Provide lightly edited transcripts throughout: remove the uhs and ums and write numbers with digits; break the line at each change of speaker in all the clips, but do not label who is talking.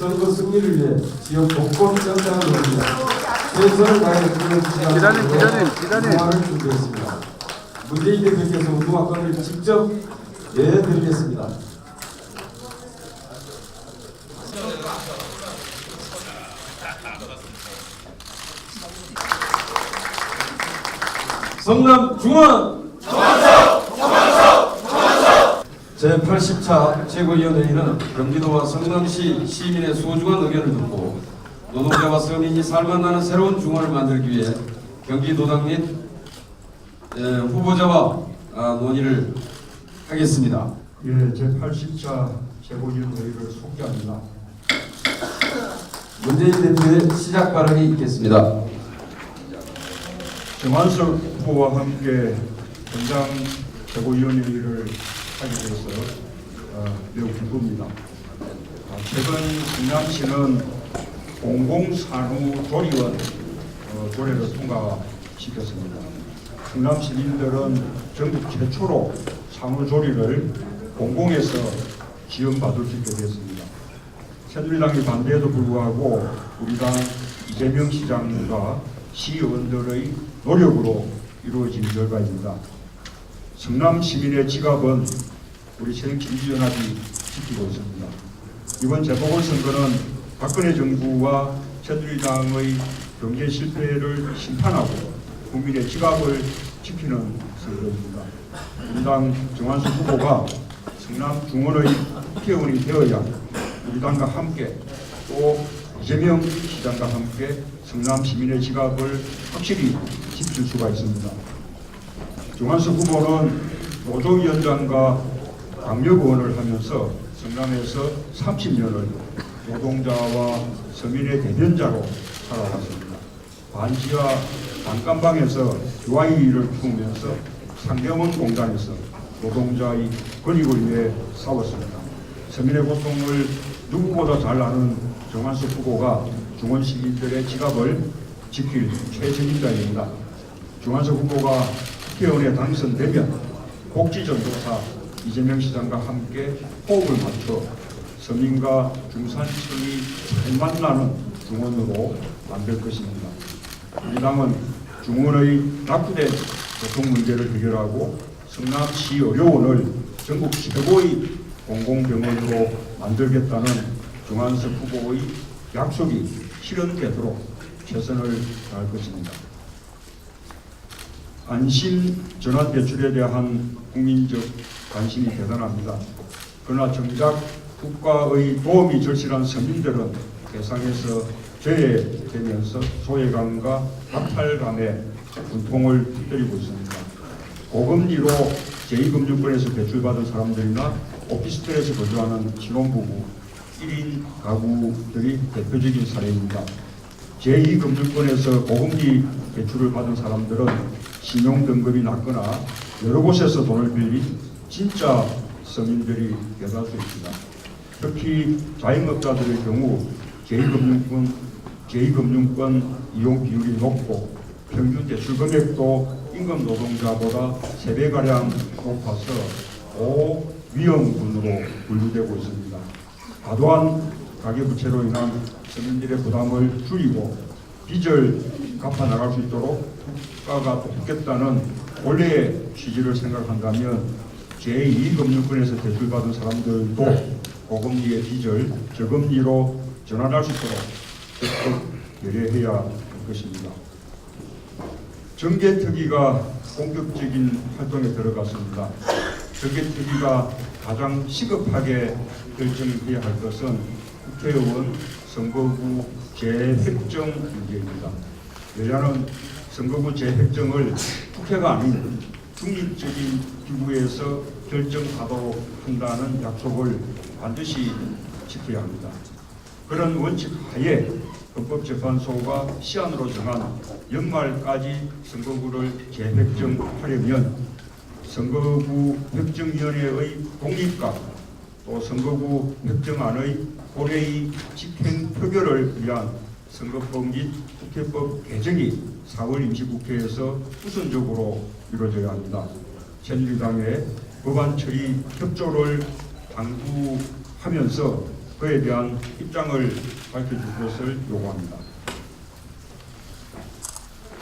선거 승리를 위해 지역 곳곳 전장을 돌립니다. 최선을 다해
기자님.
운동화를 준비했습니다. 문재인 대표께서 운동화권을 직접 내드리겠습니다. 성남 중원 제80차 최고위원회의는 경기도와 성남시 시민의 소중한 의견을 듣고 노동자와 서민이 살만나는 새로운 중원을 만들기 위해 경기도당 및 후보자와 논의를 하겠습니다.
예, 제80차 최고위원회의를 속기합니다.
문재인 대표의 시작 발언이 있겠습니다.
정한석 후보와 함께 현장 최고위원회의를 하게 되어서 매우 기쁩니다. 최근 성남시는 공공산후조리원 조례를 통과시켰습니다. 성남 시민들은 전국 최초로 산후조리를 공공에서 지원받을 수 있게 되었습니다. 새누리당의 반대에도 불구하고 우리 당 이재명 시장과 시의원들의 노력으로 이루어진 결과입니다. 성남 시민의 지갑은 우리 새정치민주연합이 지키고 있습니다. 이번 재보궐선거는 박근혜 정부와 새누리당의 경제 실패를 심판하고 국민의 지갑을 지키는 선거입니다. 민당 정한수 후보가 성남 중원의 국회의원이 되어야 우리 당과 함께 또 이재명 시장과 함께 성남 시민의 지갑을 확실히 지킬 수가 있습니다. 정한수 후보는 노조위원장과 강력의원을 하면서 성남에서 30년을 노동자와 서민의 대변자로 살아왔습니다. 반지하 단칸방에서 유아인을 키우면서 상경원 공단에서 노동자의 권익을 위해 싸웠습니다. 서민의 고통을 누구보다 잘 아는 정한수 후보가 중원 시민들의 지갑을 지킬 최적임자입니다. 정한수 후보가 국회의원에 당선되면 복지전도사 이재명 시장과 함께 호흡을 맞춰 서민과 중산층이 잘 만나는 중원으로 만들 것입니다. 우리 당은 중원의 낙후된 교통 문제를 해결하고 성남시 의료원을 전국 최고의 공공병원으로 만들겠다는 정한석 후보의 약속이 실현되도록 최선을 다할 것입니다. 안심 전환 대출에 대한 국민적 관심이 대단합니다. 그러나 정작 국가의 도움이 절실한 서민들은 대상에서 제외되면서 소외감과 박탈감에 분통을 떨이고 있습니다. 고금리로 제2금융권에서 대출받은 사람들이나 오피스텔에서 거주하는 신혼부부 1인 가구들이 대표적인 사례입니다. 제2금융권에서 고금리 대출을 받은 사람들은 신용등급이 낮거나 여러 곳에서 돈을 빌린 진짜 서민들이 대다수 있습니다. 특히 자영업자들의 경우 제2금융권 이용 비율이 높고 평균 대출 금액도 임금 노동자보다 3배가량 높아서 고위험군으로 분류되고 있습니다. 과도한 가계부채로 인한 서민들의 부담을 줄이고 빚을 갚아 나갈 수 있도록 국가가 돕겠다는 원래의 취지를 생각한다면 제2금융권에서 대출받은 사람들도 고금리의 빚을 저금리로 전환할 수 있도록 적극 배려해야 할 것입니다. 정개특위가 본격적인 활동에 들어갔습니다. 정개특위가 가장 시급하게 결정해야 할 것은 국회의원 선거구 재획정 문제입니다. 여야는 선거구 재획정을 국회가 아닌 중립적인 기구에서 결정하도록 한다는 약속을 반드시 지켜야 합니다. 그런 원칙 하에 헌법재판소가 시한으로 정한 연말까지 선거구를 재획정하려면 선거구 획정위원회의 독립과 또 선거구 획정안의 고래의 집행 표결을 위한 선거법 및 국회법 개정이 4월 임시국회에서 우선적으로 이루어져야 합니다. 새누리당의 법안 처리 협조를 당부하면서 그에 대한 입장을 밝혀줄 것을 요구합니다.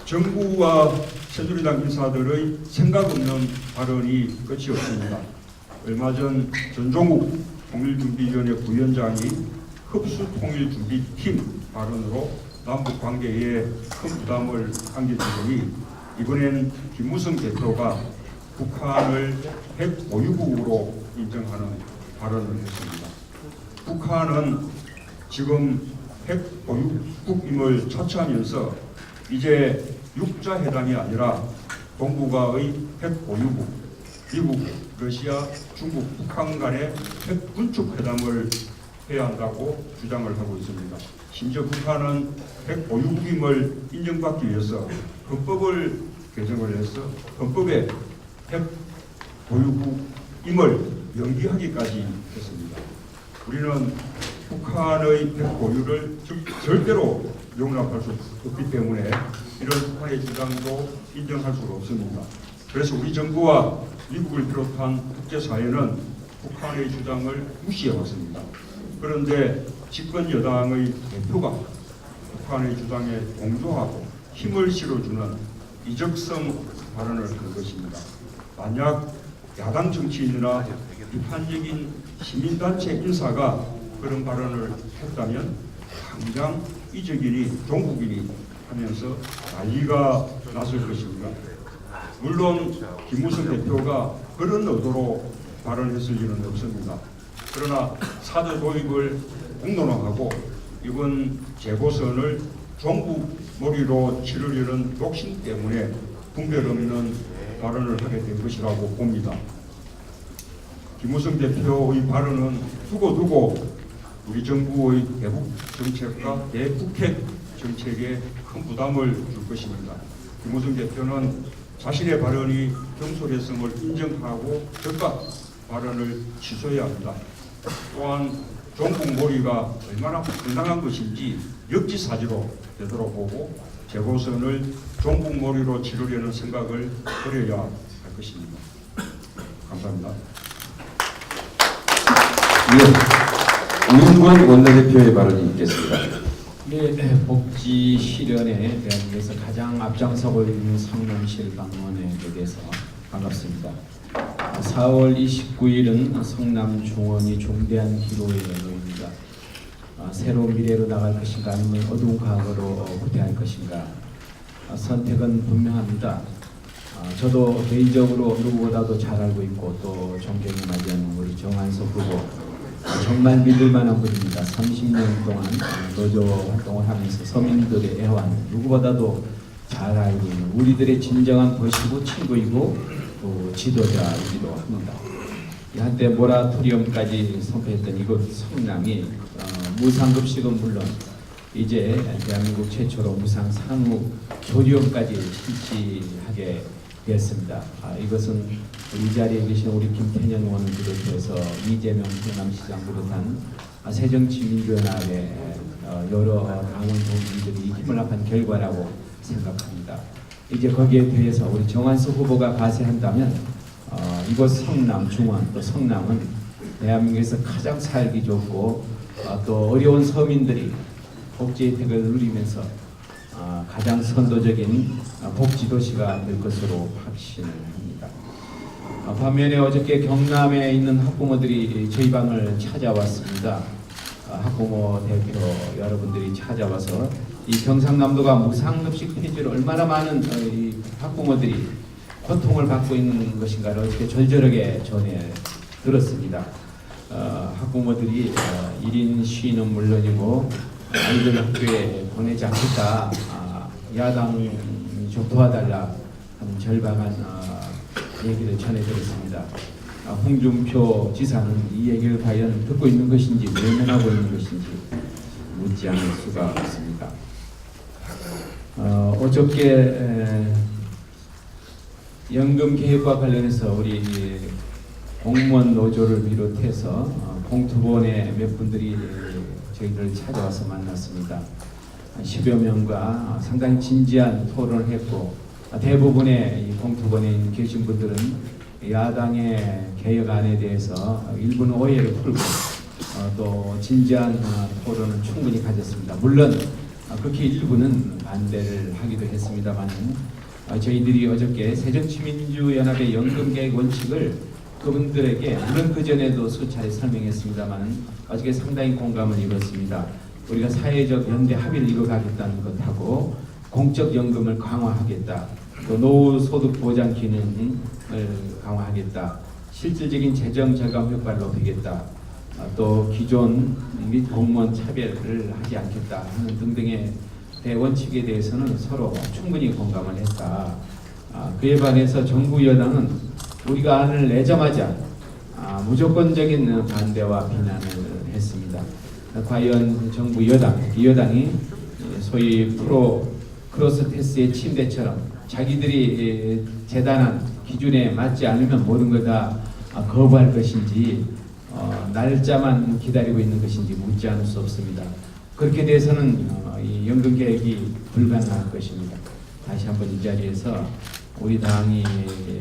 정부와 새누리당 인사들의 생각 없는 발언이 끝이 없습니다. 얼마 전 전종욱 통일준비위원회 부위원장이 흡수통일준비팀 발언으로 남북 관계에 큰 부담을 안겨주더니 이번엔 김무성 대표가 북한을 핵 보유국으로 인정하는 발언을 했습니다. 북한은 지금 핵 보유국임을 차치하면서 이제 육자회담이 아니라 동북아의 핵 보유국, 미국, 러시아, 중국, 북한 간의 핵 군축회담을 해야 한다고 주장을 하고 있습니다. 심지어 북한은 핵 보유국임을 인정받기 위해서 헌법을 개정을 해서 헌법에 핵 보유국임을 명기하기까지 했습니다. 우리는 북한의 핵 보유를 절대로 용납할 수 없기 때문에 이런 북한의 주장도 인정할 수가 없습니다. 그래서 우리 정부와 미국을 비롯한 국제사회는 북한의 주장을 무시해왔습니다. 그런데 집권 여당의 대표가 북한의 주장에 동조하고 힘을 실어주는 이적성 발언을 한 것입니다. 만약 야당 정치인이나 비판적인 시민단체 인사가 그런 발언을 했다면 당장 이적이니 종북이니 하면서 난리가 났을 것입니다. 물론 김무성 대표가 그런 의도로 발언했을 리는 없습니다. 그러나 사드 도입을 공론화하고 이번 재보선을 종북 몰이로 치르려는 욕심 때문에 분별 없는 발언을 하게 된 것이라고 봅니다. 김무성 대표의 발언은 두고두고 우리 정부의 대북 정책과 대북핵 정책에 큰 부담을 줄 것입니다. 김무성 대표는 자신의 발언이 경솔성을 인정하고 즉각 발언을 취소해야 합니다. 또한 종북몰이가 얼마나 황당한 것인지 역지사지로 되돌아보고 재보선을 종북몰이로 치르려는 생각을 버려야 할 것입니다. 감사합니다.
예, 우인권 원내대표의 발언이 있겠습니다.
네, 복지 실현에 대한민국에서 가장 앞장서고 있는 성남시를 방문하게 돼서 반갑습니다. 4월 29일은 성남중원이 중대한 기로에 놓입니다. 새로운 미래로 나갈 것인가 아니면 어두운 과거로 후퇴할 것인가 선택은 분명합니다. 저도 개인적으로 누구보다도 잘 알고 있고 또 존경을 많이 하는 우리 정한석 후보 정말 믿을만한 분입니다. 30년 동안 노조 활동을 하면서 서민들의 애환 누구보다도 잘 알고 있는 우리들의 진정한 보시고 친구이고 또 지도자이기도 합니다. 한때 모라토리엄까지 선포했던 이곳 성남이 무상급식은 물론 이제 대한민국 최초로 무상 산후 조리원까지 실시하게 되었습니다. 이것은 이 자리에 계신 우리 김태년 의원을 비롯해서 이재명 성남시장 비롯한 새정치민주연합의 여러 당원 동지들이 힘을 합한 결과라고 생각합니다. 이제 거기에 대해서 우리 정한석 후보가 가세한다면 이곳 성남, 중원, 또 성남은 대한민국에서 가장 살기 좋고 또 어려운 서민들이 복지 혜택을 누리면서 가장 선도적인 복지도시가 될 것으로 확신합니다. 반면에 어저께 경남에 있는 학부모들이 저희 방을 찾아왔습니다. 학부모 대표 여러분들이 찾아와서 이 경상남도가 무상급식 폐지로 얼마나 많은 이 학부모들이 고통을 받고 있는 것인가를 어떻게 절절하게 전해 들었습니다. 학부모들이 1인 시위는 물론이고 아이들 학교에 보내지 않겠다, 야당이 좀 도와달라 하는 절박한 얘기를 전해 들었습니다. 홍준표 지사는 이 얘기를 과연 듣고 있는 것인지 외면하고 있는 것인지 묻지 않을 수가 없습니다. 어저께 연금 개혁과 관련해서 우리 공무원 노조를 비롯해서 공투본의 몇 분들이 저희를 찾아와서 만났습니다. 10여 명과 상당히 진지한 토론을 했고 대부분의 이 공투본에 계신 분들은 야당의 개혁안에 대해서 일부는 오해를 풀고 또 진지한 토론을 충분히 가졌습니다. 물론 그렇게 일부는 반대를 하기도 했습니다만 저희들이 어저께 새정치민주연합의 연금계획 원칙을 그분들에게 물론 그 전에도 수차례 설명했습니다만 어저께 상당히 공감을 이뤘습니다. 우리가 사회적 연대 합의를 이뤄가겠다는 것하고 공적 연금을 강화하겠다. 또 노후소득 보장 기능을 강화하겠다. 실질적인 재정 절감 효과를 높이겠다. 또 기존 및 공무원 차별을 하지 않겠다 하는 등등의 대원칙에 대해서는 서로 충분히 공감을 했다. 그에 반해서 정부 여당은 우리가 안을 내자마자 무조건적인 반대와 비난을 했습니다. 과연 정부 이 여당이 소위 크로스테스의 침대처럼 자기들이 제단한 기준에 맞지 않으면 모든 걸 다 거부할 것인지 날짜만 기다리고 있는 것인지 묻지 않을 수 없습니다. 그렇게 돼서는 이 연금 계획이 불가능할 것입니다. 다시 한번 이 자리에서 우리 당이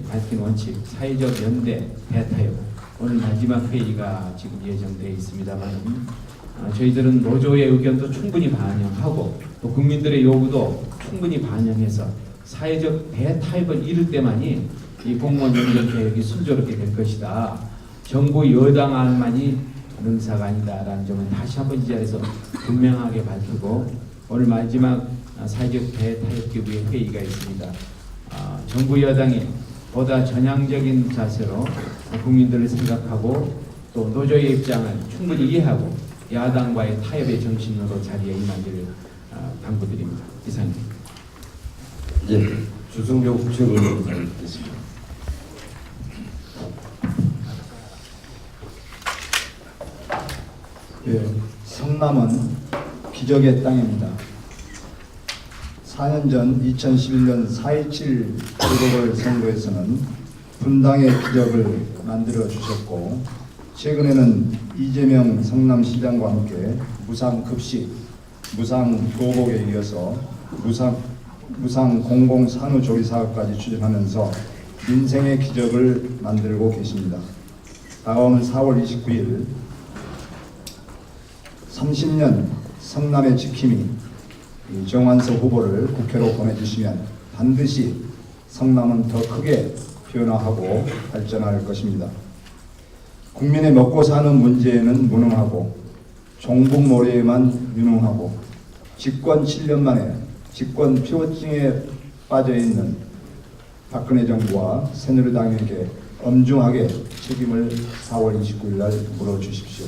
밝힌 원칙 사회적 연대 대타협 오늘 마지막 회의가 지금 예정되어 있습니다만 저희들은 노조의 의견도 충분히 반영하고 또 국민들의 요구도 충분히 반영해서 사회적 대타협을 이룰 때만이 이 공무원 연금 계획이 순조롭게 될 것이다. 정부 여당 안만이 능사가 아니다라는 점을 다시 한번 이 자리에서 분명하게 밝히고 오늘 마지막 사회적 대타협기구의 회의가 있습니다. 정부 여당이 보다 전향적인 자세로 국민들을 생각하고 또 노조의 입장을 충분히 이해하고 야당과의 타협의 정신으로 자리에 임하기를 당부드립니다. 이상입니다.
예, 주승용 국회의원님 듣겠습니다.
예, 성남은 기적의 땅입니다. 4년 전 2011년 4.27 재보궐선거에서는 분당의 기적을 만들어 주셨고 최근에는 이재명 성남시장과 함께 무상급식, 무상교복에 이어서 무상 공공산후조리사업까지 추진하면서 민생의 기적을 만들고 계십니다. 다가오는 4월 29일 30년 성남의 지킴이 정완서 후보를 국회로 보내주시면 반드시 성남은 더 크게 변화하고 발전할 것입니다. 국민의 먹고 사는 문제에는 무능하고 종북몰이에만 유능하고 집권 7년 만에 집권 피로증에 빠져있는 박근혜 정부와 새누리당에게 엄중하게 책임을 4월 29일 날 물어주십시오.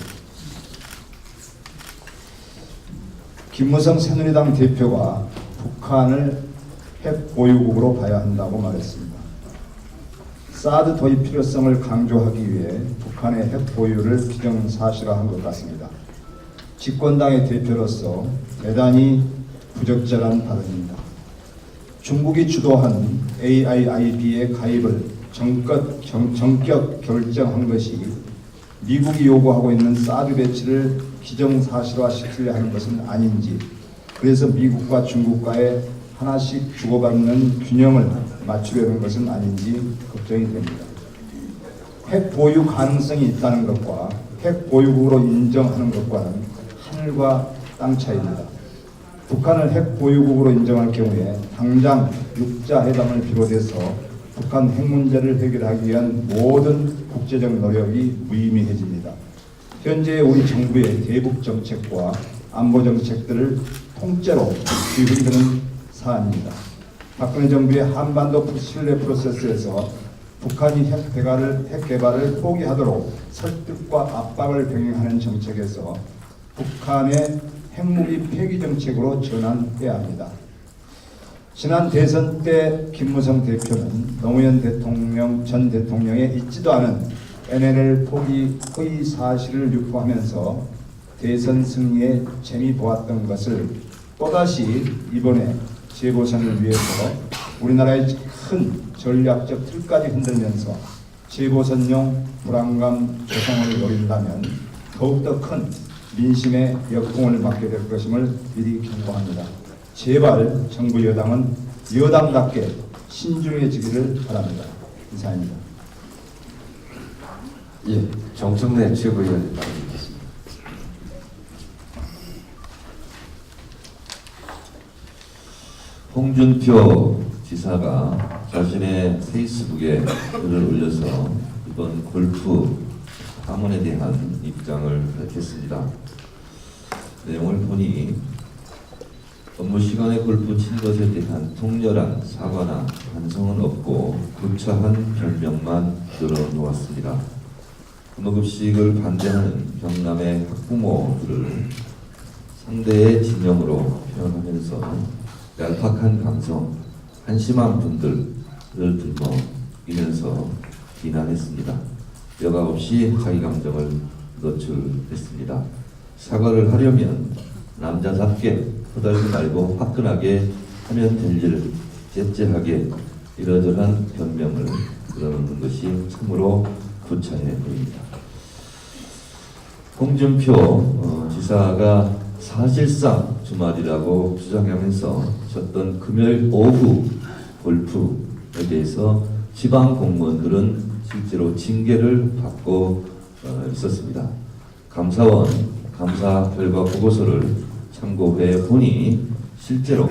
김무성 새누리당 대표가 북한을 핵 보유국으로 봐야 한다고 말했습니다. 사드 도입 필요성을 강조하기 위해 북한의 핵 보유를 기정사실화한 것 같습니다. 집권당의 대표로서 대단히 부적절한 발언입니다. 중국이 주도한 AIIB의 가입을 전격 결정한 것이 미국이 요구하고 있는 사드 배치를 기정사실화시키려 하는 것은 아닌지, 그래서 미국과 중국과의 하나씩 주고받는 균형을 맞추려는 것은 아닌지 걱정이 됩니다. 핵 보유 가능성이 있다는 것과 핵 보유국으로 인정하는 것과는 하늘과 땅 차이입니다. 북한을 핵 보유국으로 인정할 경우에 당장 육자회담을 비롯해서 북한 핵 문제를 해결하기 위한 모든 국제적 노력이 무의미해집니다. 현재 우리 정부의 대북 정책과 안보 정책들을 통째로 뒤흔드는 사안입니다. 박근혜 정부의 한반도 신뢰 프로세스에서 북한이 핵 개발을 포기하도록 설득과 압박을 병행하는 정책에서 북한의 핵무기 폐기 정책으로 전환해야 합니다. 지난 대선 때 김무성 대표는 노무현 전 대통령의 있지도 않은 NLL 포기 허위 사실을 유포하면서 대선 승리에 재미 보았던 것을 또다시 이번에 재보선을 위해서 우리나라의 큰 전략적 틀까지 흔들면서 재보선용 불안감 조성을 노린다면 더욱더 큰 민심의 역풍을 맞게 될 것임을 미리 경고합니다. 제발 정부 여당은 여당답게 신중해지기를 바랍니다. 이상입니다.
예, 정청래 최고위원님 말씀드리겠습니다.
홍준표 지사가 자신의 페이스북에 글을 올려서 이번 골프 파문에 대한 입장을 밝혔습니다. 내용을 보니 업무 시간에 골프 친 것에 대한 통렬한 사과나 반성은 없고 구차한 변명만 늘어놓았습니다. 근무급식을 반대하는 경남의 학부모들을 상대의 진영으로 표현하면서 얄팍한 감성, 한심한 분들을 들먹이면서 비난했습니다. 여과 없이 자기 감정을 노출했습니다. 사과를 하려면 남자답게 허달지 말고 화끈하게 하면 될 일을 째째하게 이러저러한 변명을 늘어놓는 것이 참으로 구차해 보입니다. 홍준표 지사가 사실상 주말이라고 주장하면서 쳤던 금요일 오후 골프에 대해서 지방 공무원들은 실제로 징계를 받고 있었습니다. 감사원 감사 결과 보고서를 참고해 보니 실제로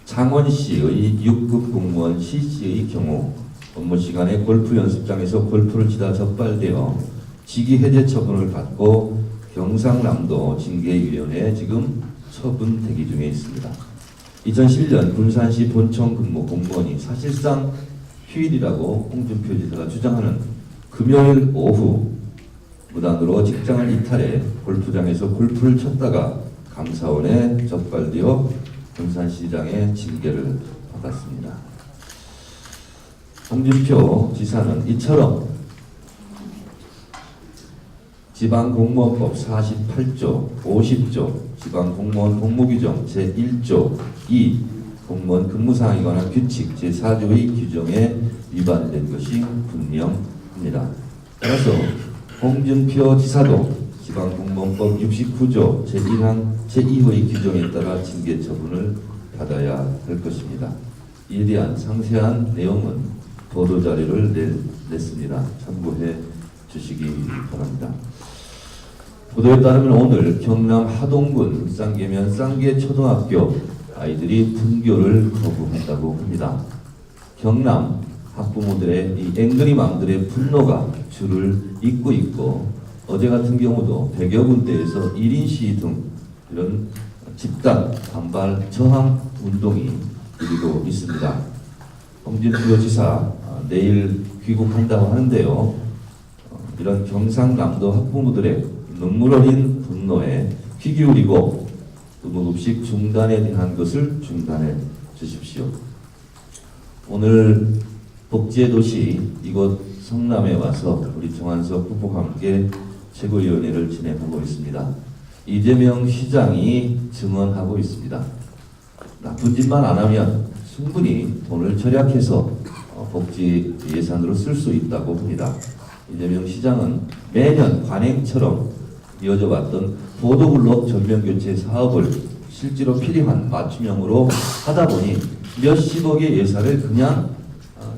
창원시의 6급 공무원 C씨의 경우 업무 시간에 골프 연습장에서 골프를 치다 적발되어 직위 해제 처분을 받고 경상남도 징계위원회에 지금 처분 대기 중에 있습니다. 2007년 군산시 본청 근무 공무원이 사실상 휴일이라고 홍준표 지사가 주장하는 금요일 오후 무단으로 직장을 이탈해 골프장에서 골프를 쳤다가 감사원에 적발되어 군산시장의 징계를 받았습니다. 홍준표 지사는 이처럼 지방공무원법 48조, 50조, 지방공무원 공무규정 제1조 2 공무원 근무사항에 관한 규칙 제4조의 규정에 위반된 것이 분명합니다. 따라서 홍준표 지사도 지방공무원법 69조 제2호의 규정에 따라 징계 처분을 받아야 할 것입니다. 이에 대한 상세한 내용은 보도자료를 냈습니다. 참고해 주시기 바랍니다. 보도에 따르면 오늘 경남 하동군 쌍계면 쌍계초등학교 아이들이 등교를 거부한다고 합니다. 경남 학부모들의 이 앵그리맘들의 분노가 줄을 잇고 있고 어제 같은 경우도 100여 군데에서 1인 시위 등 이런 집단 반발 저항 운동이 일고 있습니다. 홍준표 지사 내일 귀국한다고 하는데요. 이런 경상남도 학부모들의 눈물 어린 분노에 귀 기울이고 근무급식 중단에 대한 것을 중단해 주십시오. 오늘 복지의 도시 이곳 성남에 와서 우리 정한석 후보와 함께 최고위원회를 진행하고 있습니다. 이재명 시장이 증언하고 있습니다. 나쁜 짓만 안 하면 충분히 돈을 절약해서 복지 예산으로 쓸 수 있다고 합니다. 이재명 시장은 매년 관행처럼 이어져 왔던 보도블록 전면교체 사업을 실제로 필요한 맞춤형으로 하다 보니 몇십억의 예산을 그냥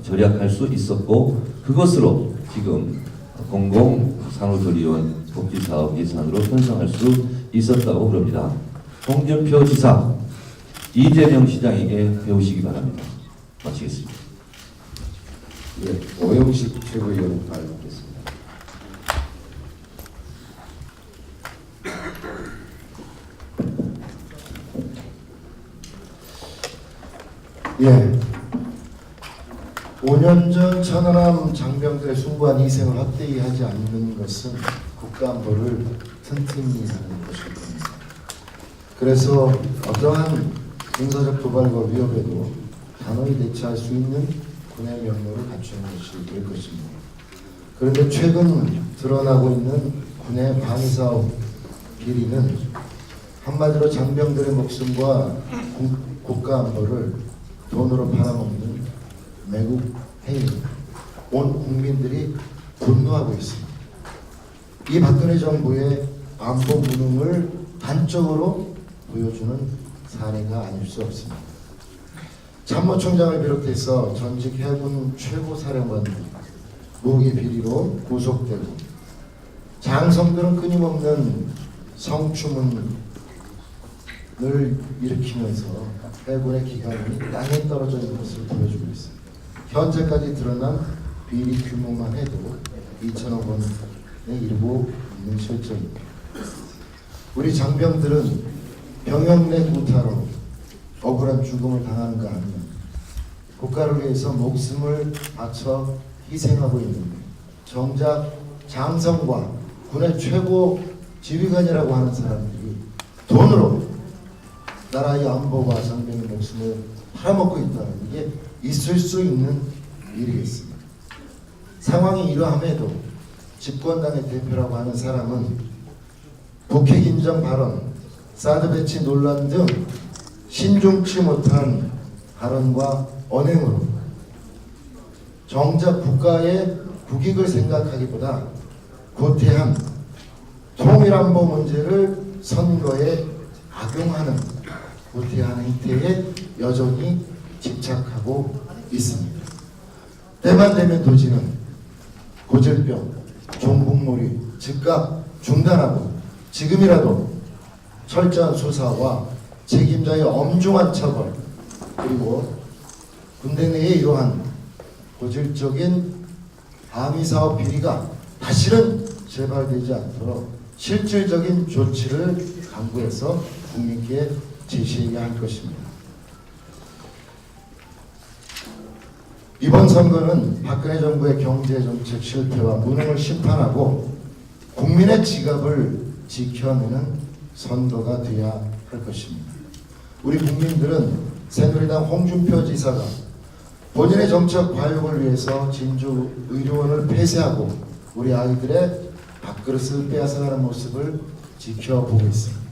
절약할 수 있었고 그것으로 지금 공공산후조리원 복지사업 예산으로 편성할 수 있었다고 그럽니다. 홍준표 지사, 이재명 시장에게 배우시기 바랍니다. 마치겠습니다.
예, 오영식 최고위원 발언하겠습니다.
예, 5년 전 천안함 장병들의 숭고한 희생을 헛되이 하지 않는 것은 국가안보를 튼튼히 하는 것일 겁니다. 그래서 어떠한 군사적 도발과 위협에도 단호히 대처할 수 있는 군의 명령을 갖추는 것이 될 것입니다. 그런데 최근 드러나고 있는 군의 방위사업 비리는 한마디로 장병들의 목숨과 국가안보를 돈으로 팔아먹는 매국 행위입니다. 온 국민들이 분노하고 있습니다. 이 박근혜 정부의 안보 무능을 단적으로 보여주는 사례가 아닐 수 없습니다. 참모총장을 비롯해서 전직 해군 최고사령관들이 무기 비리로 구속되고 장성들은 끊임없는 성추문 일으키면서 해군의 기강이 땅에 떨어져 있는 것을 보여주고 있습니다. 현재까지 드러난 비리 규모만 해도 2천억 원에 이르고 있는 실정입니다. 우리 장병들은 병역 내 구타로 억울한 죽음을 당하는가 하면 국가를 위해서 목숨을 바쳐 희생하고 있는데 정작 장성과 군의 최고 지휘관이라고 하는 사람들이 돈으로 나라의 안보와 장병의 목숨을 팔아먹고 있다는 게 있을 수 있는 일이겠습니다. 상황이 이러함에도 집권당의 대표라고 하는 사람은 북핵 인정 발언, 사드 배치 논란 등 신중치 못한 발언과 언행으로 정작 국가의 국익을 생각하기보다 구태한 통일안보 문제를 선거에 악용하는 구태한 행태에 여전히 집착하고 있습니다. 때만 되면 도지는 고질병, 종북몰이 즉각 중단하고 지금이라도 철저한 수사와 책임자의 엄중한 처벌 그리고 군대 내의 이러한 고질적인 방위사업 비리가 다시는 재발되지 않도록 실질적인 조치를 강구해서 국민께 제시해야 할 것입니다. 이번 선거는 박근혜 정부의 경제정책 실패와 무능을 심판하고 국민의 지갑을 지켜내는 선거가 되어야 할 것입니다. 우리 국민들은 새누리당 홍준표 지사가 본인의 정책 과욕을 위해서 진주 의료원을 폐쇄하고 우리 아이들의 밥그릇을 빼앗아가는 모습을 지켜보고 있습니다.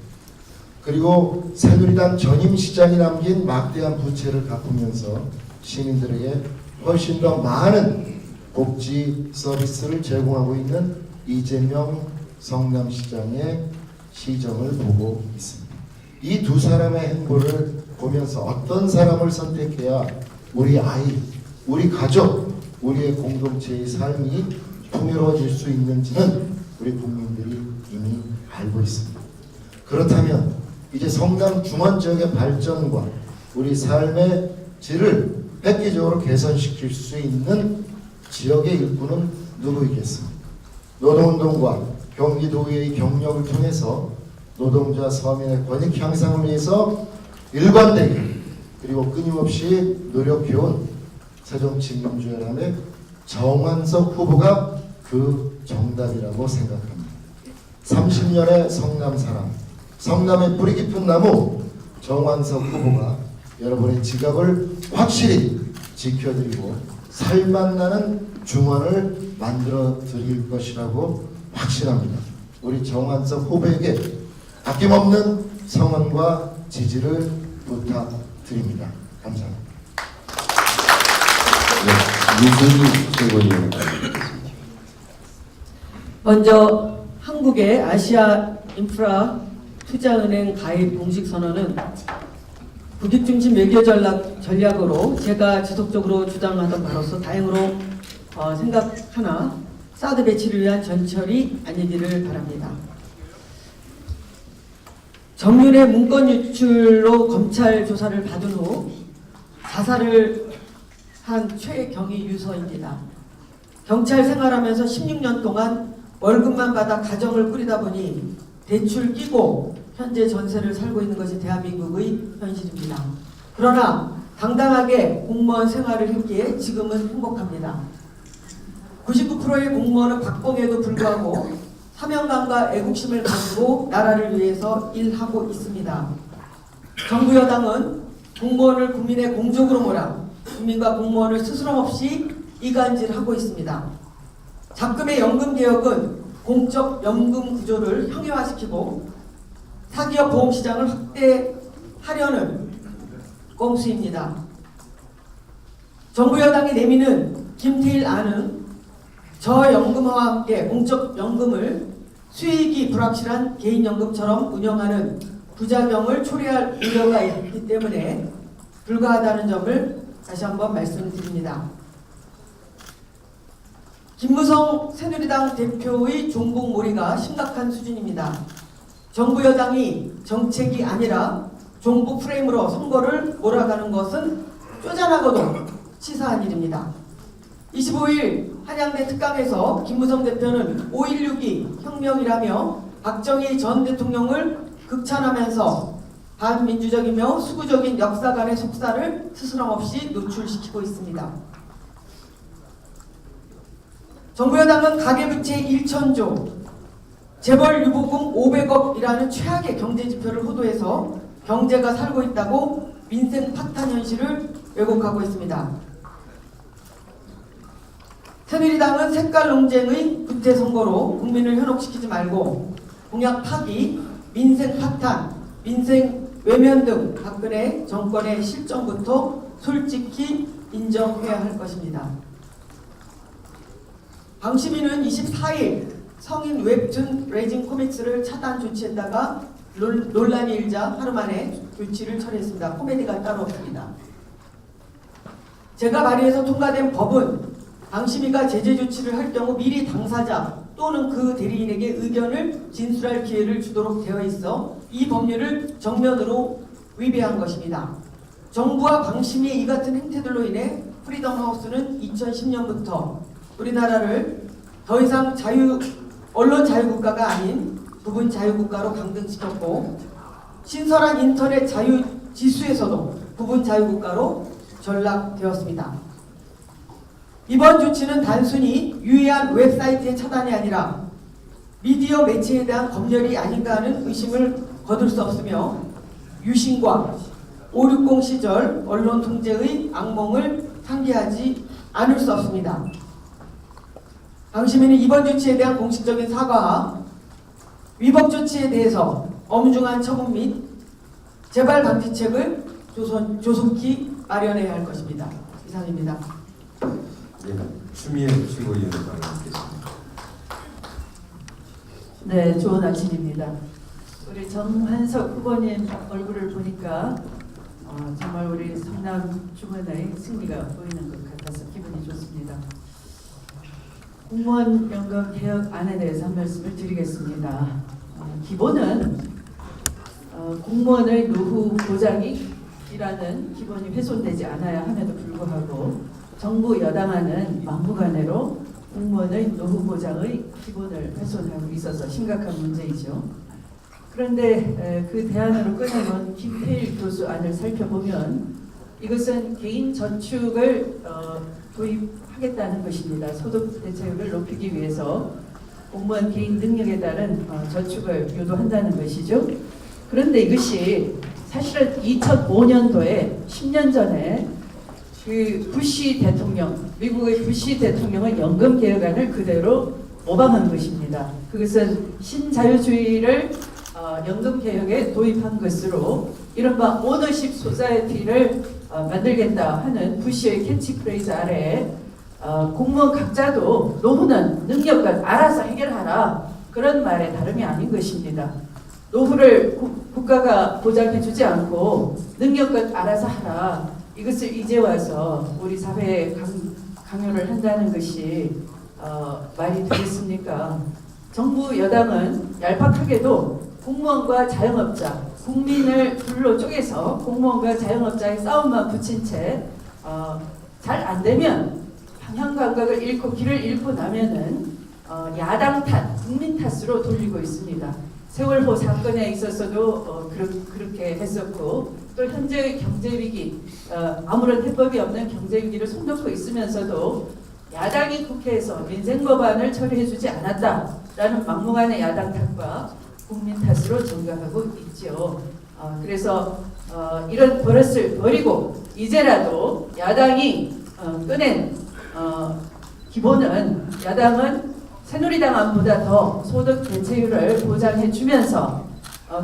그리고 새누리당 전임 시장이 남긴 막대한 부채를 갚으면서 시민들에게 훨씬 더 많은 복지 서비스를 제공하고 있는 이재명 성남시장의 시정을 보고 있습니다. 이 두 사람의 행보를 보면서 어떤 사람을 선택해야 우리 아이, 우리 가족, 우리의 공동체의 삶이 풍요로워질 수 있는지는 우리 국민들이 이미 알고 있습니다. 그렇다면 이제 성남 중원 지역의 발전과 우리 삶의 질을 획기적으로 개선시킬 수 있는 지역의 일꾼은 누구이겠습니까? 노동운동과 경기도의회의 경력을 통해서 노동자 서민의 권익 향상을 위해서 일관되게 그리고 끊임없이 노력해온 새정치민주연합의 정환석 후보가 그 정답이라고 생각합니다. 30년의 성남 사람, 성남의 뿌리 깊은 나무 정환석 후보가 여러분의 지갑을 확실히 지켜드리고 살맛나는 중원을 만들어 드릴 것이라고 확신합니다. 우리 정환석 후보에게 아낌없는 성원과 지지를 부탁드립니다. 감사합니다.
유승희 최고위원.
먼저 한국의 아시아 인프라 투자은행 가입 공식 선언은 국익 중심 외교 전략으로 제가 지속적으로 주장하던 바로서 다행으로 생각하나 사드 배치를 위한 전철이 아니기를 바랍니다. 정윤의 문건 유출로 검찰 조사를 받은 후 자살을 한 최경희 유서입니다. 경찰 생활하면서 16년 동안 월급만 받아 가정을 꾸리다 보니 대출 끼고 현재 전세를 살고 있는 것이 대한민국의 현실입니다. 그러나 당당하게 공무원 생활을 했기에 지금은 행복합니다. 99%의 공무원은 박봉에도 불구하고 사명감과 애국심을 가지고 나라를 위해서 일하고 있습니다. 정부 여당은 공무원을 국민의 공적으로 몰아 국민과 공무원을 스스럼없이 이간질하고 있습니다. 잡금의 연금개혁은 공적 연금 구조를 형해화시키고 사기업 보험시장을 확대하려는 꼼수입니다. 정부 여당이 내미는 김태일 안은 저연금화와 함께 공적 연금을 수익이 불확실한 개인연금처럼 운영하는 부작용을 초래할 우려가 있기 때문에 불가하다는 점을 다시 한번 말씀드립니다. 김무성 새누리당 대표의 종북몰이가 심각한 수준입니다. 정부 여당이 정책이 아니라 종부 프레임으로 선거를 몰아가는 것은 쪼잔하고도 치사한 일입니다. 25일 한양대 특강에서 김무성 대표는 5.16이 혁명이라며 박정희 전 대통령을 극찬하면서 반민주적이며 수구적인 역사관의 속사를 스스럼없이 노출시키고 있습니다. 정부 여당은 가계부채 1,000조, 재벌 유보금 500억이라는 최악의 경제지표를 호도해서 경제가 살고 있다고 민생 파탄 현실을 왜곡하고 있습니다. 새누리당은 색깔 논쟁의 구태 선거로 국민을 현혹시키지 말고 공약 파기, 민생 파탄, 민생 외면 등 박근혜 정권의 실정부터 솔직히 인정해야 할 것입니다. 방시민은 24일 성인 웹툰 레이징 코믹스를 차단 조치했다가 논란이 일자 하루 만에 조치를 처리했습니다. 코미디가 따로 없습니다. 제가 발의해서 통과된 법은 방심위가 제재 조치를 할 경우 미리 당사자 또는 그 대리인에게 의견을 진술할 기회를 주도록 되어 있어 이 법률을 정면으로 위배한 것입니다. 정부와 방심위의 이 같은 행태들로 인해 프리덤 하우스는 2010년부터 우리나라를 더 이상 언론 자유국가가 아닌 부분 자유국가로 강등시켰고 신선한 인터넷 자유 지수에서도 부분 자유국가로 전락되었습니다. 이번 조치는 단순히 유해한 웹사이트의 차단이 아니라 미디어 매체에 대한 검열이 아닌가 하는 의심을 거둘 수 없으며 유신과 560 시절 언론 통제의 악몽을 상기하지 않을 수 없습니다. 방시민은 이번 조치에 대한 공식적인 사과와 위법 조치에 대해서 엄중한 처분 및 재발 방지책을 조속히 마련해야 할 것입니다. 이상입니다.
추미애 최고위원 발언하겠습니다.
네, 좋은 아침입니다. 우리 정한석 후보님 얼굴을 보니까 정말 우리 성남 주문의 승리가 보이는 것 같아서 기분이 좋습니다. 공무원 연금 개혁안에 대해서 한 말씀을 드리겠습니다. 기본은 공무원의 노후 보장이라는 기본이 훼손되지 않아야 함에도 불구하고 정부 여당안은 막무가내로 공무원의 노후 보장의 기본을 훼손하고 있어서 심각한 문제이죠. 그런데 그 대안으로 꺼내놓은 김태일 교수 안을 살펴보면 이것은 개인 저축을 도입하겠다는 것입니다. 소득 대체율을 높이기 위해서 공무원 개인 능력에 따른 저축을 유도한다는 것이죠. 그런데 이것이 사실은 2005년도에 10년 전에 그 부시 대통령, 미국의 부시 대통령은 연금 개혁안을 그대로 모방한 것입니다. 그것은 신자유주의를 연금 개혁에 도입한 것으로 이른바 오너십 소사이어티를 만들겠다 하는 부시의 캐치프레이즈 아래에 공무원 각자도 노후는 능력껏 알아서 해결하라 그런 말에 다름이 아닌 것입니다. 노후를 국가가 보장해주지 않고 능력껏 알아서 하라 이것을 이제 와서 우리 사회에 강요를 한다는 것이 말이 되겠습니까? 정부 여당은 얄팍하게도 공무원과 자영업자, 국민을 둘로 쪼개서 공무원과 자영업자의 싸움만 붙인 채 잘 안 되면 방향 감각을 잃고 길을 잃고 나면은 야당 탓, 국민 탓으로 돌리고 있습니다. 세월호 사건에 있어서도 그렇게 했었고 또 현재의 경제 위기, 아무런 해법이 없는 경제 위기를 손놓고 있으면서도 야당이 국회에서 민생 법안을 처리해주지 않았다라는 막무가내 야당 탓과 국민 탓으로 전가하고 있죠. 그래서 이런 버릇을 버리고 이제라도 야당이 꺼낸 기본은 야당은 새누리당 안보다 더 소득 대체율을 보장해주면서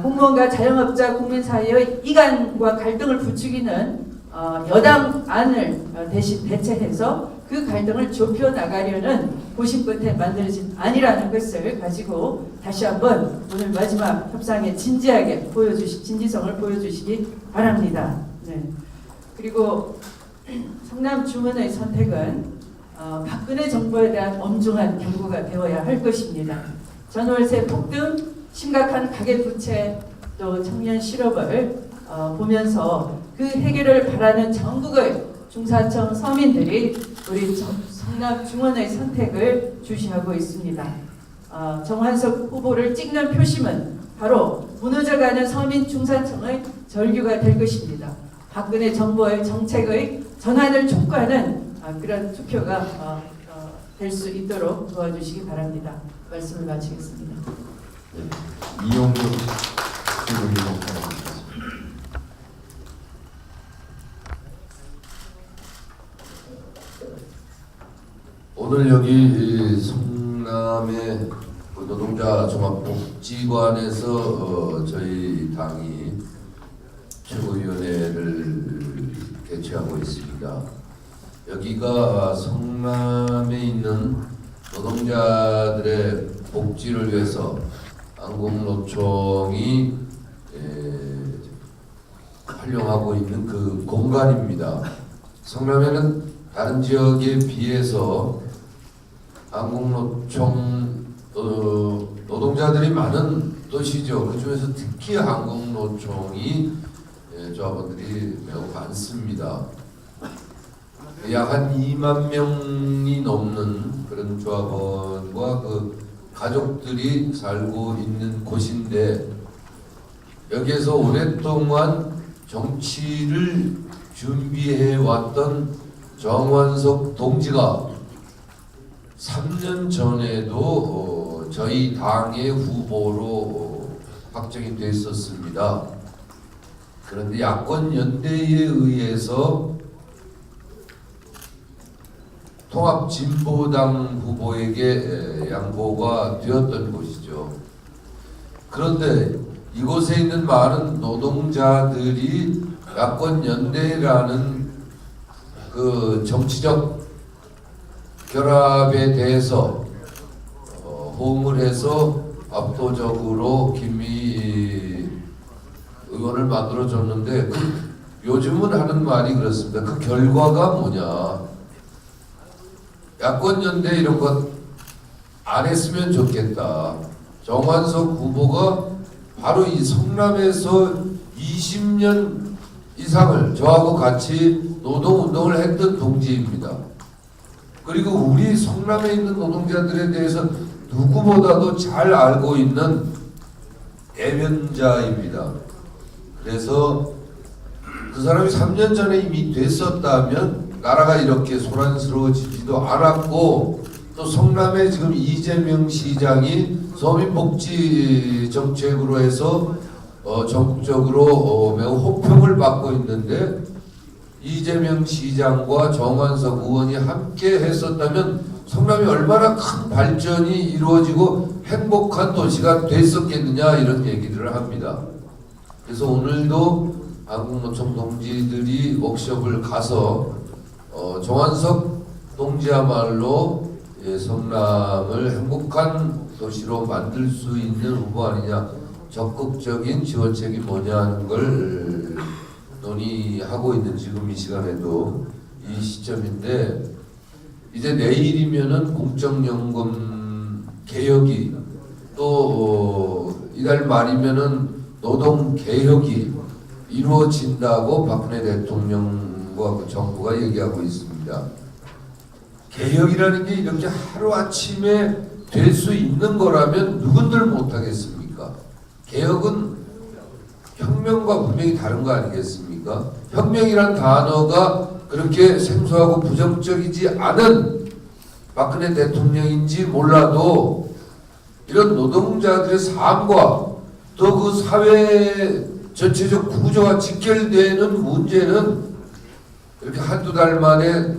공무원과 자영업자 국민 사이의 이간과 갈등을 부추기는 여당 안을 대신 대체해서 그 갈등을 좁혀나가려는 고심 끝에 만들어진 안이라는 것을 가지고 다시 한번 오늘 마지막 협상에 진지하게 진지성을 보여주시기 바랍니다. 네. 그리고 성남 주문의 선택은 박근혜 정부에 대한 엄중한 경고가 되어야 할 것입니다. 전월세 폭등, 심각한 가계부채, 또 청년 실업을 보면서 그 해결을 바라는 전국의 중사청 서민들이 우리 성남 중원의 선택을 주시하고 있습니다. 정환석 후보를 찍는 표심은 바로 무너져가는 서민 중사청의 절규가 될 것입니다. 박근혜 정부의 정책의 전환을 촉구하는 그런 투표가 될 수 있도록 도와주시기 바랍니다. 말씀을 마치겠습니다.
이용국 최고위원 발언하겠습니다.
오늘 여기 성남의 노동자 종합복지관에서 저희 당이 최고위원회를 개최하고 있습니다. 여기가 성남에 있는 노동자들의 복지를 위해서 한국노총이 활용하고 있는 그 공간입니다. 성남에는 다른 지역에 비해서 한국노총 노동자들이 많은 도시죠. 그 중에서 특히 한국노총이 조합원들이 매우 많습니다. 약 한 2만 명이 넘는 그런 조합원과 그 가족들이 살고 있는 곳인데, 여기에서 오랫동안 정치를 준비해 왔던 정환석 동지가 3년 전에도 저희 당의 후보로 확정이 됐었습니다. 그런데 야권 연대에 의해서 통합진보당 후보에게 양보가 되었던 곳이죠. 그런데 이곳에 있는 많은 노동자들이 야권 연대라는 그 정치적 결합에 대해서 호응을 해서 압도적으로 김미 의원을 만들어줬는데, 요즘은 하는 말이 그렇습니다. 그 결과가 뭐냐? 야권연대 이런 것 안 했으면 좋겠다. 정환석 후보가 바로 이 성남에서 20년 이상을 저하고 같이 노동운동을 했던 동지입니다. 그리고 우리 성남에 있는 노동자들에 대해서 누구보다도 잘 알고 있는 애면자입니다. 그래서 그 사람이 3년 전에 이미 됐었다면 나라가 이렇게 소란스러워지지도 않았고, 또 성남에 지금 이재명 시장이 서민복지 정책으로 해서 전국적으로 매우 호평을 받고 있는데, 이재명 시장과 정환석 의원이 함께 했었다면 성남이 얼마나 큰 발전이 이루어지고 행복한 도시가 됐었겠느냐, 이런 얘기들을 합니다. 그래서 오늘도 한국노총 동지들이 워크숍을 가서 정환석 동지야말로 성남을 행복한 도시로 만들 수 있는 후보 아니냐, 적극적인 지원책이 뭐냐 하는 걸 논의하고 있는 지금 이 시간에도 이 시점인데, 이제 내일이면은 공적연금 개혁이, 또 이달 말이면은 노동 개혁이 이루어진다고 박근혜 대통령과 그 정부가 얘기하고 있습니다. 개혁이라는 게 이렇게 하루아침에 될 수 있는 거라면 누군들 못하겠습니까? 개혁은 혁명과 분명히 다른 거 아니겠습니까? 혁명이란 단어가 그렇게 생소하고 부정적이지 않은 박근혜 대통령인지 몰라도, 이런 노동자들의 삶과 또 그 사회 전체적 구조와 직결되는 문제는 이렇게 한두 달 만에,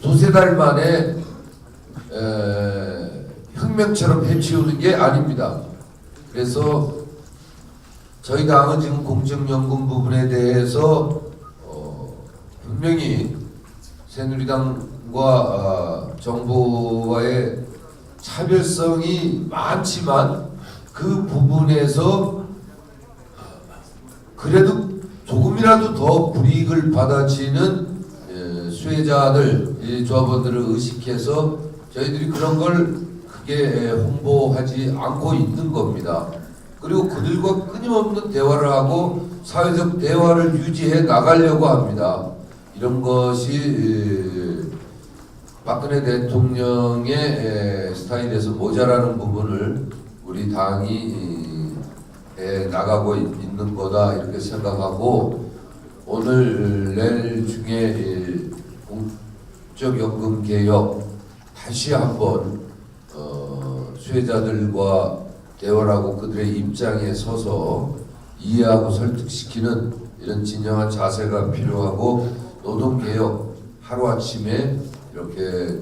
두세 달 만에 혁명처럼 해치우는 게 아닙니다. 그래서 저희 당은 지금 공적연금 부분에 대해서 분명히 새누리당과 정부와의 차별성이 많지만, 그 부분에서 그래도 조금이라도 더 불이익을 받아치는 수혜자들, 조합원들을 의식해서 저희들이 그런 걸 크게 홍보하지 않고 있는 겁니다. 그리고 그들과 끊임없는 대화를 하고 사회적 대화를 유지해 나가려고 합니다. 이런 것이 박근혜 대통령의 스타일에서 모자라는 부분을 우리 당이 나가고 있는 거다 이렇게 생각하고 오늘 내일 중에 공적연금 개혁 다시 한번 수혜자들과 대화를 하고 그들의 입장에 서서 이해하고 설득시키는 이런 진정한 자세가 필요하고 노동개혁 하루아침에 이렇게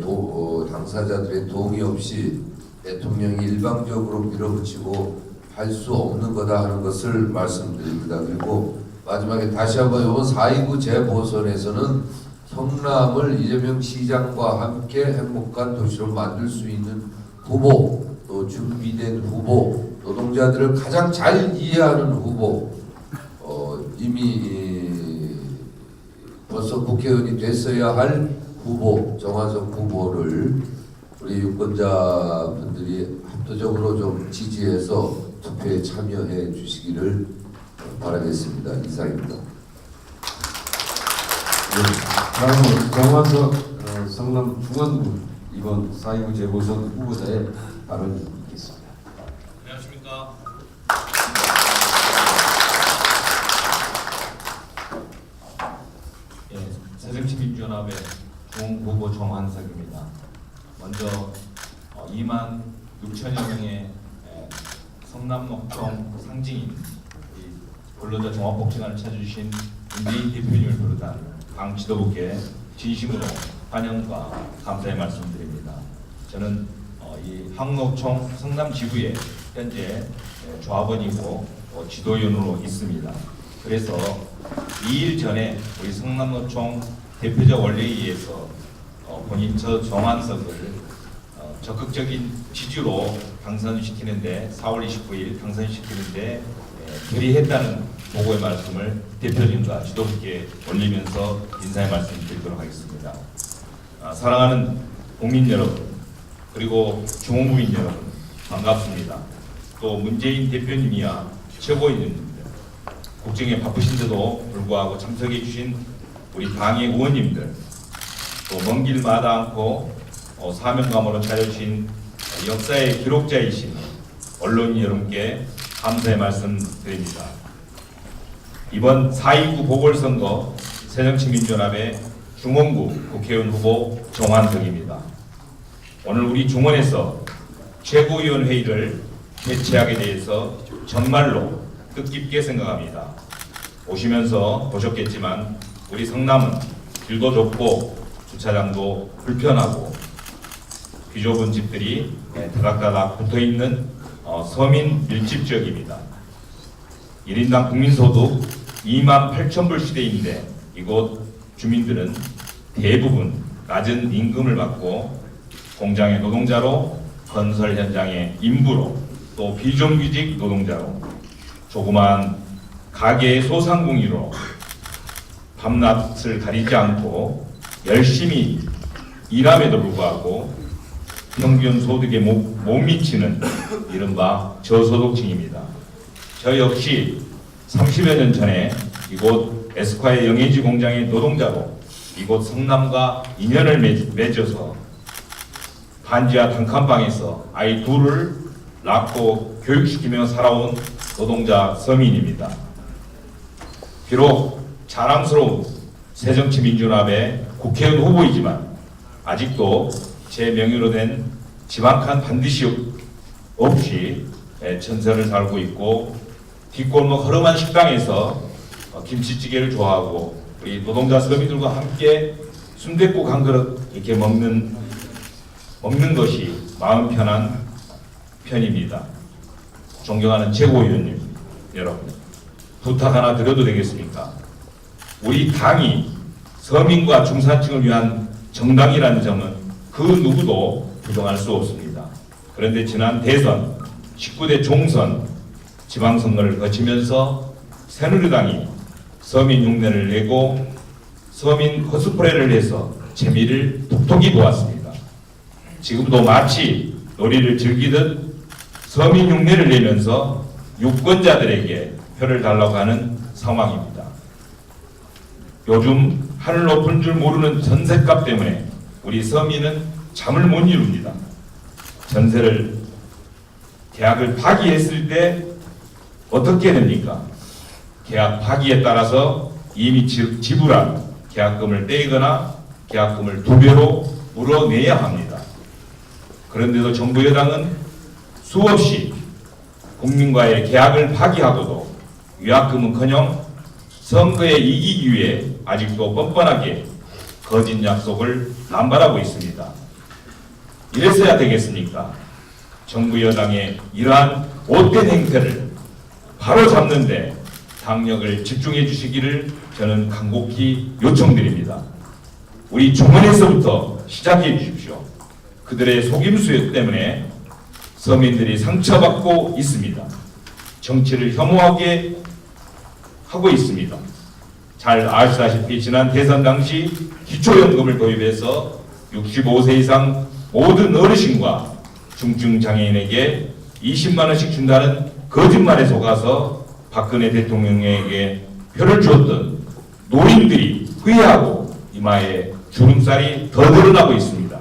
당사자들의 동의 없이 대통령이 일방적으로 밀어붙이고 할 수 없는 거다 하는 것을 말씀드립니다. 그리고 마지막에 다시 한번 이번 4.29 재보선에서는 성남을 이재명 시장과 함께 행복한 도시로 만들 수 있는 후보, 또 준비된 후보, 노동자들을 가장 잘 이해하는 후보, 이미 벌써 국회의원이 됐어야 할 후보, 정화석 후보를 우리 유권자분들이 합도적으로 좀 지지해서 투표에 참여해 주시기를 바라겠습니다. 이상입니다.
다음은 정화석 성남 중원구 이번 4.29 재보선 후보자의 발언이 있겠습니다.
안녕하십니까. 새정치민주연합의 중원구 후보 정환석입니다. 먼저 2만 6천여 명의 성남녹청 상징인 근로자 종합복지관을 찾아주신 문재인 대표님을 비롯한 당 지도부께 진심으로 환영과 감사의 말씀드립니다. 저는 이 항녹청 성남지구의 현재 조합원이고 지도위원으로 있습니다. 그래서 2일 전에 우리 성남노총 대표자 원래에 의해서 본인 저 정환석을 적극적인 지지로 당선시키는데 4월 29일 당선시키는데 결의했다는 보고의 말씀을 대표님과 지도부께 올리면서 인사의 말씀 드리도록 하겠습니다. 사랑하는 국민 여러분 그리고 중원구민 여러분 반갑습니다. 또 문재인 대표님이야 최고위원님들 국정에 바쁘신데도 불구하고 참석해 주신 우리 당의 의원님들 또 먼 길 마다 않고 사명감으로 차려주신 역사의 기록자이신 언론인 여러분께 감사의 말씀 드립니다. 이번 4.29 보궐선거 새정치민주연합의 중원구 국회의원 후보 정환석입니다. 오늘 우리 중원에서 최고위원 회의를 개최하게 대해서 정말로 뜻깊게 생각합니다. 오시면서 보셨겠지만 우리 성남은 길도 좁고 주차장도 불편하고 비좁은 집들이 다닥다닥 붙어있는 서민 밀집 지역입니다. 1인당 국민소득 2만 8천 불 시대인데 이곳 주민들은 대부분 낮은 임금을 받고 공장의 노동자로 건설 현장의 인부로 또 비정규직 노동자로 조그마한 가게의 소상공인으로 밤낮을 가리지 않고 열심히 일함에도 불구하고 평균 소득에 못 미치는 이른바 저소득층입니다. 저 역시 30여 년 전에 이곳 에스콰의 영해지 공장의 노동자로 이곳 성남과 인연을 맺어서 반지하 단칸방에서 아이 둘을 낳고 교육시키며 살아온 노동자 서민입니다. 비록 자랑스러운 새정치민주연합의 국회의원 후보이지만 아직도 제 명의로 된 집 한 칸 반드시 없이 전세를 살고 있고 뒷골목 허름한 식당에서 김치찌개를 좋아하고 우리 노동자 서민들과 함께 순댓국 한 그릇 이렇게 먹는 것이 마음 편한 편입니다. 존경하는 최고위원님 여러분 부탁 하나 드려도 되겠습니까? 우리 당이 서민과 중산층을 위한 정당이라는 점은 그 누구도 부정할 수 없습니다. 그런데 지난 대선 19대 총선 지방선거를 거치면서 새누리당이 서민 흉내를 내고 서민 코스프레를 해서 재미를 톡톡히 보았습니다. 지금도 마치 놀이를 즐기듯 서민 흉내를 내면서 유권자들에게 표를 달라고 하는 상황입니다. 요즘 하늘 높은 줄 모르는 전셋값 때문에 우리 서민은 잠을 못 이룹니다. 전세를 계약을 파기했을 때 어떻게 됩니까? 계약 파기에 따라서 이미 지불한 계약금을 떼거나 계약금을 2배로 물어내야 합니다. 그런데도 정부 여당은 수없이 국민과의 계약을 파기하고도 위약금은커녕 선거에 이기기 위해 아직도 뻔뻔하게 거짓 약속을 남발하고 있습니다. 이래서야 되겠습니까? 정부 여당의 이러한 못된 행태를 바로 잡는데 당력을 집중해 주시기를 저는 간곡히 요청드립니다. 우리 중원에서부터 시작해 주십시오. 그들의 속임수 때문에 서민들이 상처받고 있습니다. 정치를 혐오하게 하고 있습니다. 잘 아시다시피 지난 대선 당시 기초연금을 도입해서 65세 이상 모든 어르신과 중증장애인에게 20만 원씩 준다는 거짓말에 속아서 박근혜 대통령에게 표를 주었던 노인들이 후회하고 이마에 주름살이 더 늘어나고 있습니다.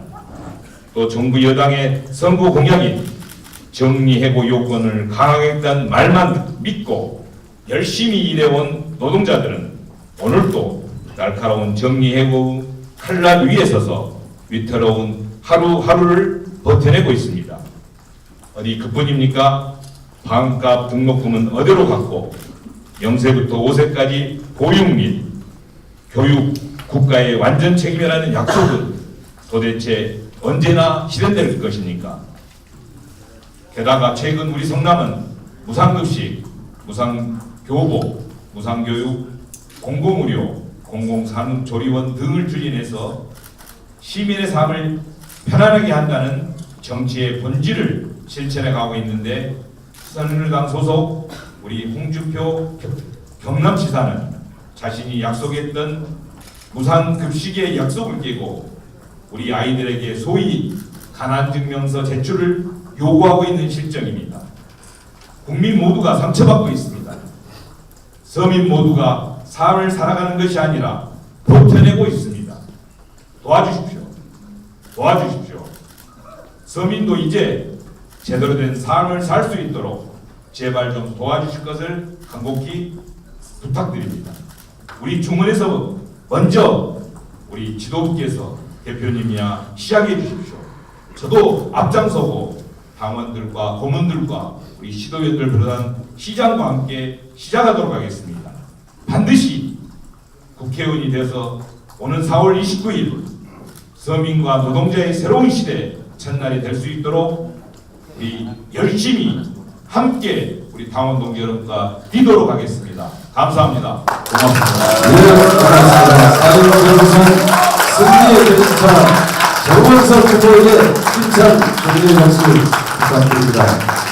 또 정부 여당의 선거 공약인 정리해고 요건을 강화하겠다는 말만 믿고 열심히 일해온 노동자들은 오늘도 날카로운 정리해고 칼날 위에 서서 위태로운 하루하루를 버텨내고 있습니다. 어디 그뿐입니까? 방값 등록금은 어디로 갔고 0세부터 5세까지 보육 및 교육 국가의 완전 책임이라는 약속은 도대체 언제나 실현될 것입니까? 게다가 최근 우리 성남은 무상급식, 무상교복, 무상교육, 공공의료, 공공산업조리원 등을 추진해서 시민의 삶을 편안하게 한다는 정치의 본질을 실천해 가고 있는데 새누리당 소속 우리 홍준표 경남지사는 자신이 약속했던 무상급식의 약속을 깨고 우리 아이들에게 소위 가난증명서 제출을 요구하고 있는 실정입니다. 국민 모두가 상처받고 있습니다. 서민 모두가 삶을 살아가는 것이 아니라 버텨내고 있습니다. 도와주십시오. 도와주십시오. 서민도 이제 제대로 된 삶을 살 수 있도록 제발 좀 도와주실 것을 간곡히 부탁드립니다. 우리 중원에서 먼저 우리 지도부께서 대표님이야 시작해 주십시오. 저도 앞장서고 당원들과 고문들과 우리 시도위원들 비롯한 시장과 함께 시작하도록 하겠습니다. 반드시 국회의원이 돼서 오는 4월 29일 서민과 노동자의 새로운 시대 첫날이 될 수 있도록 우리 열심히 함께 우리 당원 동지 여러분과 뛰도록 하겠습니다. 감사합니다.
고맙습니다. 네, 고맙습니다. 승리의 대지사 정원석 후보에게 힘찬 격려의 박수 부탁드립니다.